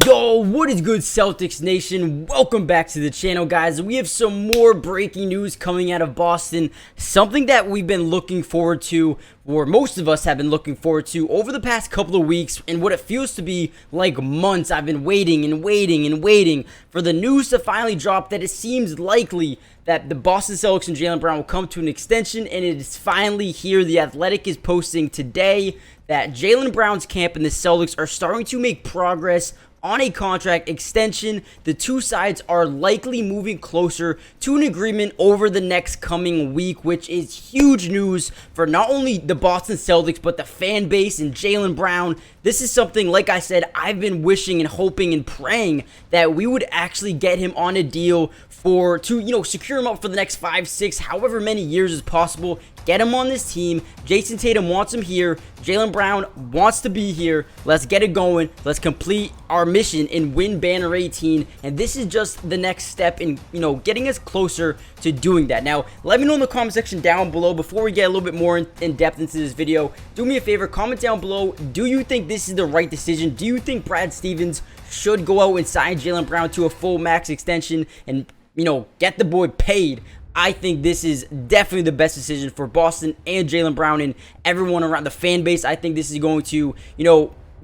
Yo, what is good, Celtics Nation? Welcome back to the channel, guys. We have some more breaking news coming out of Boston. Something that we've been looking forward to, or most of us have been looking forward to over the past couple of weeks, and what it feels to be like months. I've been waiting and waiting and waiting for the news to finally drop that it seems likely that the Boston Celtics and Jaylen Brown will come to an extension, and it is finally here. The Athletic is posting today that Jaylen Brown's camp and the Celtics are starting to make progress on a contract extension. The two sides are likely moving closer to an agreement over the next coming week, which is huge news for not only the Boston Celtics, but the fan base and Jaylen Brown. This is something, like I said, I've been wishing and hoping and praying that we would actually get him on a deal to secure him up for the next 5, 6, however many years as possible. Get him on this team. Jason Tatum wants him here. Jaylen Brown wants to be here. Let's get it going. Let's complete our mission and win Banner 18. And this is just the next step in, getting us closer to doing that. Now, let me know in the comment section down below before we get a little bit more in depth into this video. Do me a favor, comment down below. Do you think this is the right decision? Do you think Brad Stevens should go out and sign Jaylen Brown to a full max extension and get the boy paid? I think this is definitely the best decision for Boston and Jaylen Brown and everyone around the fan base. I think this is going to,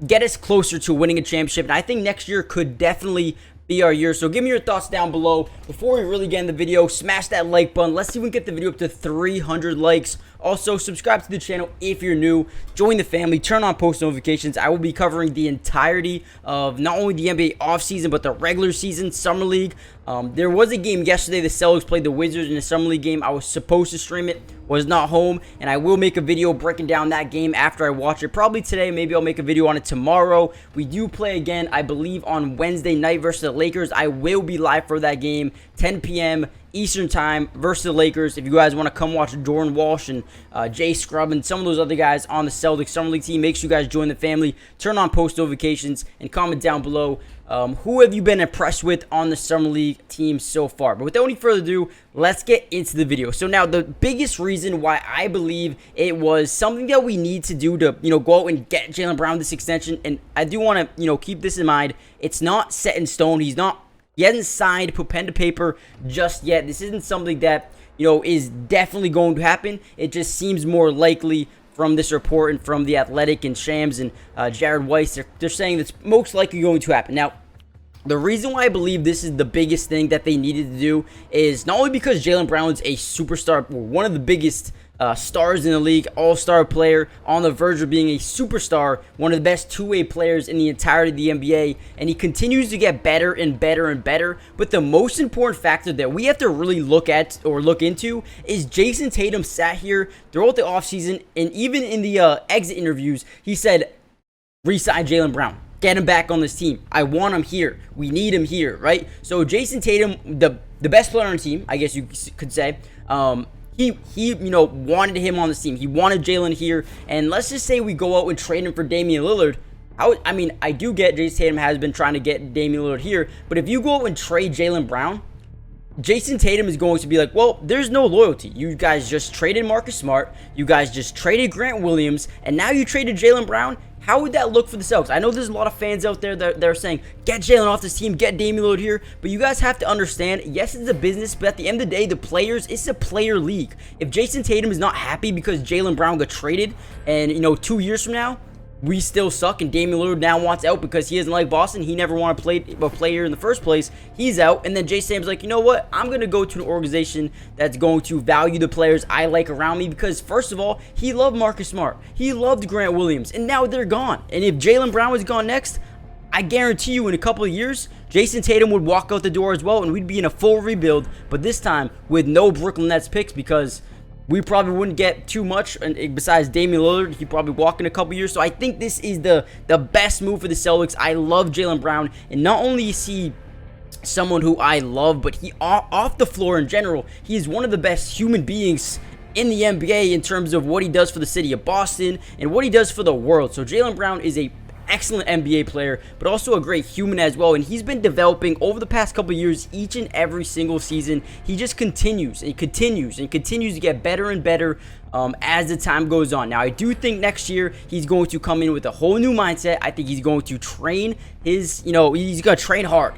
get us closer to winning a championship. And I think next year could definitely be our year. So give me your thoughts down below. Before we really get in the video, smash that like button. Let's see if we can get the video up to 300 likes. Also, subscribe to the channel if you're new. Join the family. Turn on post notifications. I will be covering the entirety of not only the NBA offseason, but the regular season, Summer League. There was a game yesterday. The Celtics played the Wizards in a Summer League game. I was supposed to stream it. Was not home. And I will make a video breaking down that game after I watch it. Probably today. Maybe I'll make a video on it tomorrow. We do play again, I believe, on Wednesday night versus the Lakers. I will be live for that game. 10 p.m. Eastern time versus the Lakers. If you guys want to come watch Jordan Walsh and Jay Scrubb and some of those other guys on the Celtics Summer League team, make sure you guys join the family. Turn on post notifications and comment down below who have you been impressed with on the Summer League team so far. But without any further ado, let's get into the video. So now the biggest reason why I believe it was something that we need to do to go out and get Jaylen Brown this extension, and I do want to keep this in mind. It's not set in stone. He hasn't signed, put pen to paper just yet. This isn't something that, is definitely going to happen. It just seems more likely from this report and from The Athletic and Shams and Jared Weiss. They're saying that's most likely going to happen. Now, the reason why I believe this is the biggest thing that they needed to do is not only because Jaylen Brown's a superstar, one of the biggest stars in the league, all-star player, on the verge of being a superstar, one of the best two-way players in the entirety of the NBA, and he continues to get better and better and better. But the most important factor that we have to really look at or look into is Jason Tatum sat here throughout the offseason, and even in the exit interviews, he said, re-sign Jaylen Brown. Get him back on this team. I want him here. We need him here, right? So Jason Tatum, the best player on the team, I guess you could say, he wanted him on this team. He wanted Jaylen here. And let's just say we go out and trade him for Damian Lillard. I do get Jason Tatum has been trying to get Damian Lillard here. But if you go out and trade Jaylen Brown, Jason Tatum is going to be like, well, there's no loyalty. You guys just traded Marcus Smart. You guys just traded Grant Williams. And now you traded Jaylen Brown. How would that look for the Celtics? I know there's a lot of fans out there that are saying, get Jaylen off this team, get Damian Lillard here. But you guys have to understand, yes, it's a business, but at the end of the day, it's a player league. If Jason Tatum is not happy because Jaylen Brown got traded and, 2 years from now, we still suck and Damian Lillard now wants out because he doesn't like Boston. He never wanted to play a player in the first place. He's out. And then Jason Tatum's like, you know what? I'm going to go to an organization that's going to value the players I like around me because, first of all, he loved Marcus Smart. He loved Grant Williams. And now they're gone. And if Jaylen Brown was gone next, I guarantee you in a couple of years, Jason Tatum would walk out the door as well and we'd be in a full rebuild. But this time with no Brooklyn Nets picks because we probably wouldn't get too much, and besides Damian Lillard, he'd probably walk in a couple years. So I think this is the best move for the Celtics. I love Jaylen Brown, and not only is he someone who I love, but he off the floor in general, he is one of the best human beings in the NBA in terms of what he does for the city of Boston and what he does for the world. So Jaylen Brown is a excellent NBA player, but also a great human as well. And he's been developing over the past couple of years, each and every single season. He just continues and continues and continues to get better and better as the time goes on. Now, I do think next year he's going to come in with a whole new mindset. I think he's going to train he's going to train hard.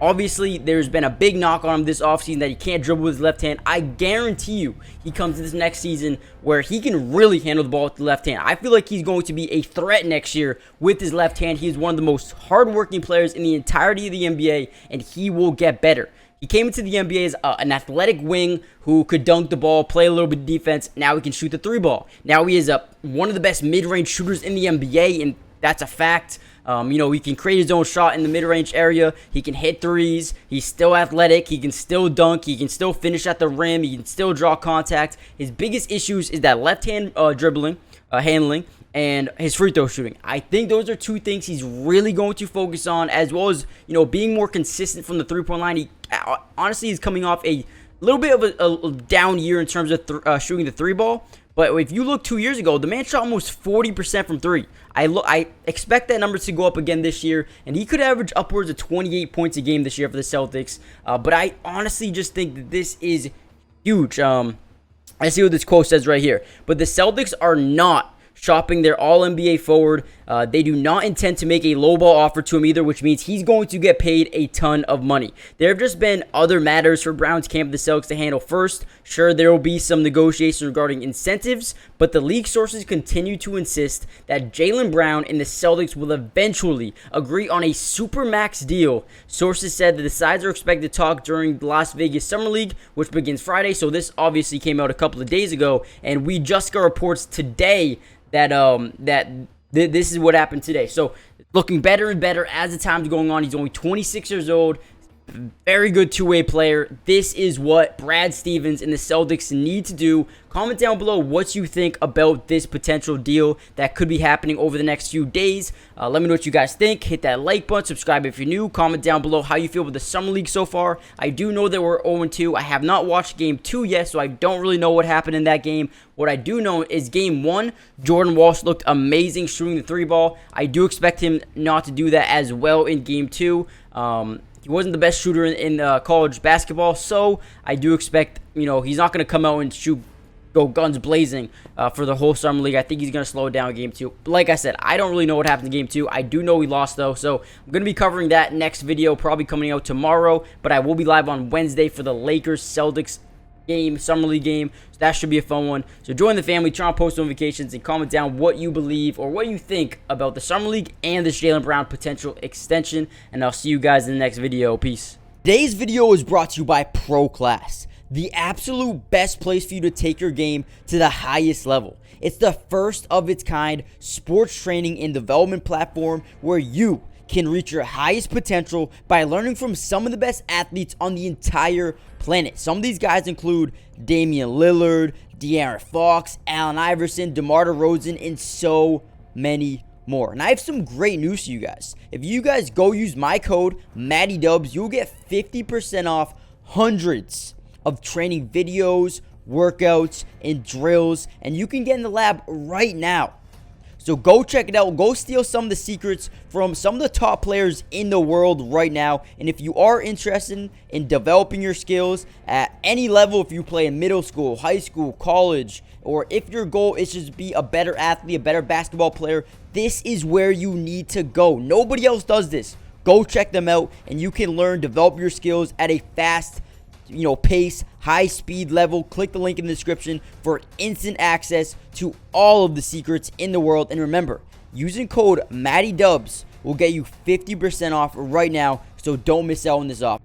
Obviously, there's been a big knock on him this offseason that he can't dribble with his left hand. I guarantee you he comes to this next season where he can really handle the ball with the left hand. I feel like he's going to be a threat next year with his left hand. He is one of the most hardworking players in the entirety of the NBA, and he will get better. He came into the NBA as an athletic wing who could dunk the ball, play a little bit of defense. Now he can shoot the three ball. Now he is one of the best mid-range shooters in the NBA, and that's a fact. He can create his own shot in the mid-range area. He can hit threes. He's still athletic. He can still dunk. He can still finish at the rim. He can still draw contact. His biggest issues is that left-hand handling, and his free throw shooting. I think those are two things he's really going to focus on, as well as being more consistent from the three-point line. He honestly is coming off a little bit of a down year in terms of shooting the three ball. But if you look 2 years ago, the man shot almost 40% from three. I expect that number to go up again this year, and he could average upwards of 28 points a game this year for the Celtics. But I honestly just think that this is huge. I see what this quote says right here. But the Celtics are not shopping their All-NBA forward. They do not intend to make a lowball offer to him either, which means he's going to get paid a ton of money. There have just been other matters for Brown's camp, the Celtics, to handle first. Sure, there will be some negotiations regarding incentives, but the league sources continue to insist that Jaylen Brown and the Celtics will eventually agree on a supermax deal. Sources said that the sides are expected to talk during the Las Vegas Summer League, which begins Friday, so this obviously came out a couple of days ago, and we just got reports today that this is what happened today. So looking better and better as the time's going on. He's only 26 years old. Very good two-way player. This is what Brad Stevens and the Celtics need to do. Comment down below what you think about this potential deal that could be happening over the next few days. Let me know what you guys think. Hit that like button. Subscribe if you're new. Comment down below how you feel with the Summer League so far. I do know that we're 0-2. I have not watched Game 2 yet, so I don't really know what happened in that game. What I do know is Game 1, Jordan Walsh looked amazing shooting the three ball. I do expect him not to do that as well in Game 2. He wasn't the best shooter in college basketball, so I do expect, he's not going to come out and go guns blazing for the whole Summer League. I think he's going to slow it down in Game 2. Like I said, I don't really know what happened in Game 2. I do know he lost, though, so I'm going to be covering that next video, probably coming out tomorrow, but I will be live on Wednesday for the Lakers-Celtics game, Summer League game. So that should be a fun one. So join the family, turn on post notifications, and comment down what you believe or what you think about the Summer League and this Jaylen Brown potential extension. And I'll see you guys in the next video. Peace. Today's video is brought to you by Pro Class, the absolute best place for you to take your game to the highest level. It's the first of its kind sports training and development platform where you can reach your highest potential by learning from some of the best athletes on the entire planet. Some of these guys include Damian Lillard, De'Aaron Fox, Allen Iverson, DeMar DeRozan, and so many more. And I have some great news to you guys. If you guys go use my code, MattyDubs, you'll get 50% off hundreds of training videos, workouts, and drills, and you can get in the lab right now. So go check it out. Go steal some of the secrets from some of the top players in the world right now. And if you are interested in developing your skills at any level, if you play in middle school, high school, college, or if your goal is just to be a better athlete, a better basketball player, this is where you need to go. Nobody else does this. Go check them out, and you can learn, develop your skills at a fast pace, high speed level. Click the link in the description for instant access to all of the secrets in the world. And remember, using code MattyDubs will get you 50% off right now, so don't miss out on this offer.